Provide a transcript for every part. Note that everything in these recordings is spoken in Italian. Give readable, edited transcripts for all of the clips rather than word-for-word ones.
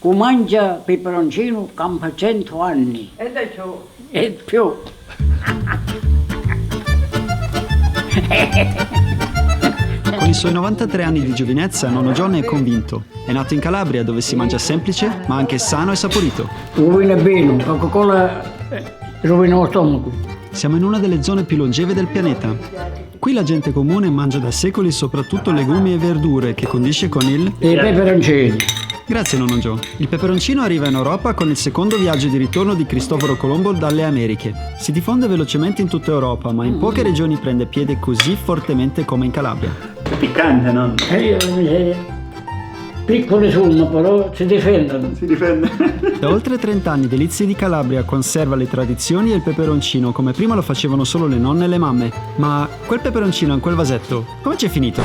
Chi mangia peperoncino campa 100 anni. E più. Con i suoi 93 anni di giovinezza, nonno John è convinto. È nato in Calabria, dove si mangia semplice, ma anche sano e saporito. Rovina bene, Coca-Cola rovina lo stomaco. Siamo in una delle zone più longeve del pianeta. Qui la gente comune mangia da secoli soprattutto legumi e verdure che condisce con il peperoncini. Grazie nonno Joe. Il peperoncino arriva in Europa con il secondo viaggio di ritorno di Cristoforo Colombo dalle Americhe. Si diffonde velocemente in tutta Europa, ma in poche regioni prende piede così fortemente come in Calabria. È piccante, no? Piccole sono, però si difendono. Si difende. Da oltre 30 anni Delizie di Calabria conserva le tradizioni e il peperoncino come prima lo facevano solo le nonne e le mamme. Ma quel peperoncino in quel vasetto, come c'è finito?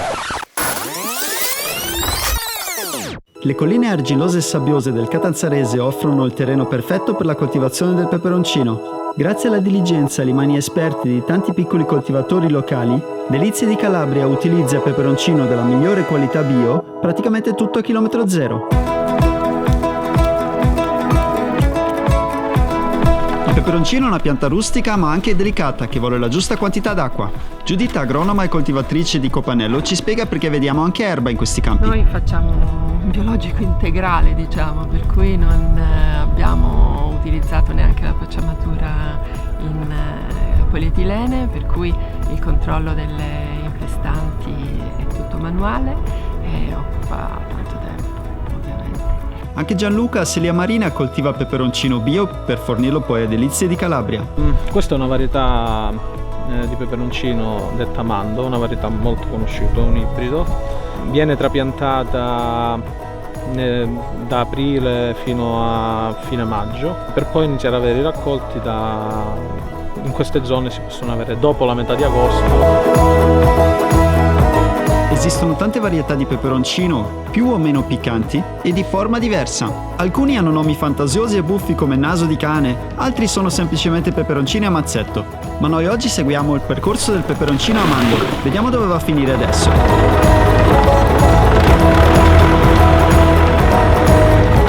Le colline argillose e sabbiose del Catanzarese offrono il terreno perfetto per la coltivazione del peperoncino. Grazie alla diligenza e alle mani esperte di tanti piccoli coltivatori locali, Delizie di Calabria utilizza peperoncino della migliore qualità bio praticamente tutto a chilometro zero. Il peperoncino è una pianta rustica ma anche delicata che vuole la giusta quantità d'acqua. Giuditta, agronoma e coltivatrice di Copanello, ci spiega perché vediamo anche erba in questi campi. Noi facciamo un biologico integrale, diciamo, per cui non abbiamo utilizzato neanche la pacciamatura in polietilene, per cui il controllo delle infestanti è tutto manuale e occupa tanto tempo, ovviamente. Anche Gianluca, Celia Marina, coltiva peperoncino bio per fornirlo poi a Delizie di Calabria. Questa è una varietà di peperoncino detta Mando, una varietà molto conosciuta, un ibrido. Viene trapiantata da aprile fino a fine maggio, per poi iniziare ad avere i raccolti in queste zone si possono avere dopo la metà di agosto. Esistono tante varietà di peperoncino, più o meno piccanti, e di forma diversa. Alcuni hanno nomi fantasiosi e buffi come naso di cane, altri sono semplicemente peperoncini a mazzetto. Ma noi oggi seguiamo il percorso del peperoncino a mando. Vediamo dove va a finire adesso.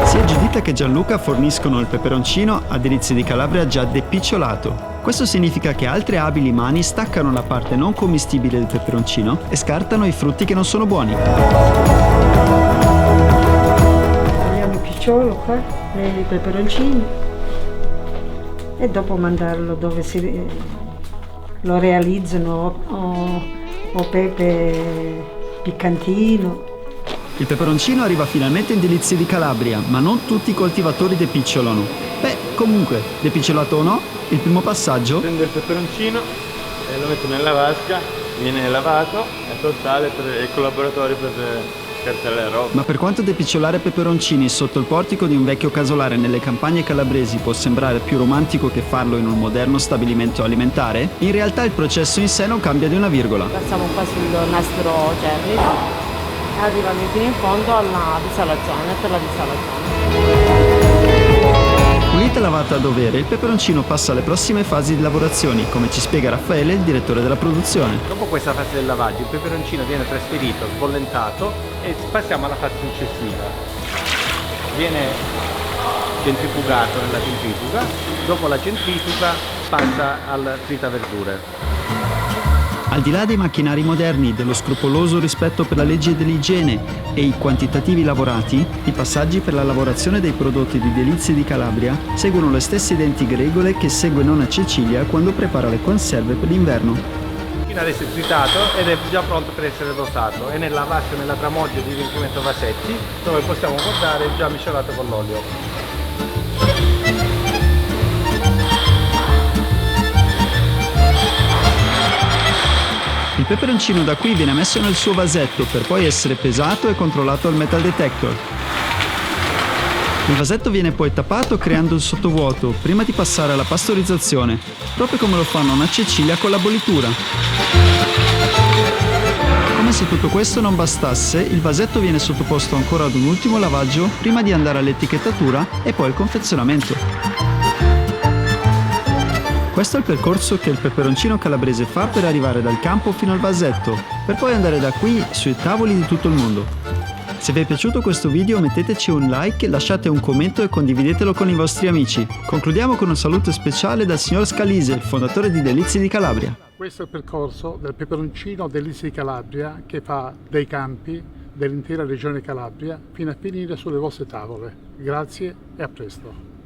Sia Giuditta che Gianluca forniscono il peperoncino a Delizie di Calabria già depicciolato. Questo significa che altre abili mani staccano la parte non commestibile del peperoncino e scartano i frutti che non sono buoni. Togliamo il picciolo qua, i peperoncini e dopo mandarlo dove lo realizzano o pepe piccantino. Il peperoncino arriva finalmente in Delizie di Calabria, ma non tutti i coltivatori depicciolano. Beh, comunque, depicciolato o no, il primo passaggio... Prendo il peperoncino e lo metto nella vasca, viene lavato e metto il sale per i collaboratori per scartare la roba. Ma per quanto depicciolare peperoncini sotto il portico di un vecchio casolare nelle campagne calabresi può sembrare più romantico che farlo in un moderno stabilimento alimentare, in realtà il processo in sé non cambia di una virgola. Passiamo qua sul nastro Jerry, arrivano fino in fondo alla disalazione, per la disalazione. Pulita e lavata a dovere, il peperoncino passa alle prossime fasi di lavorazioni, come ci spiega Raffaele, il direttore della produzione. Dopo questa fase del lavaggio, il peperoncino viene trasferito, sbollentato e passiamo alla fase successiva. Viene centrifugato nella centrifuga, dopo la centrifuga passa al tritaverdure. Al di là dei macchinari moderni, dello scrupoloso rispetto per la legge dell'igiene e i quantitativi lavorati, i passaggi per la lavorazione dei prodotti di Delizie di Calabria seguono le stesse identiche regole che segue nonna Cecilia quando prepara le conserve per l'inverno. Adesso è tritato ed è già pronto per essere dosato. È nella vasca, nella tramoggia di riempimento vasetti, dove possiamo guardare già miscelato con l'olio. Il peperoncino da qui viene messo nel suo vasetto per poi essere pesato e controllato al metal detector. Il vasetto viene poi tappato creando il sottovuoto prima di passare alla pastorizzazione, proprio come lo fa nonna Cecilia con la bollitura. Come se tutto questo non bastasse, il vasetto viene sottoposto ancora ad un ultimo lavaggio prima di andare all'etichettatura e poi al confezionamento. Questo è il percorso che il peperoncino calabrese fa per arrivare dal campo fino al vasetto, per poi andare da qui sui tavoli di tutto il mondo. Se vi è piaciuto questo video metteteci un like, lasciate un commento e condividetelo con i vostri amici. Concludiamo con un saluto speciale dal signor Scalise, il fondatore di Delizie di Calabria. Questo è il percorso del peperoncino Delizie di Calabria che fa dei campi dell'intera regione Calabria fino a finire sulle vostre tavole. Grazie e a presto.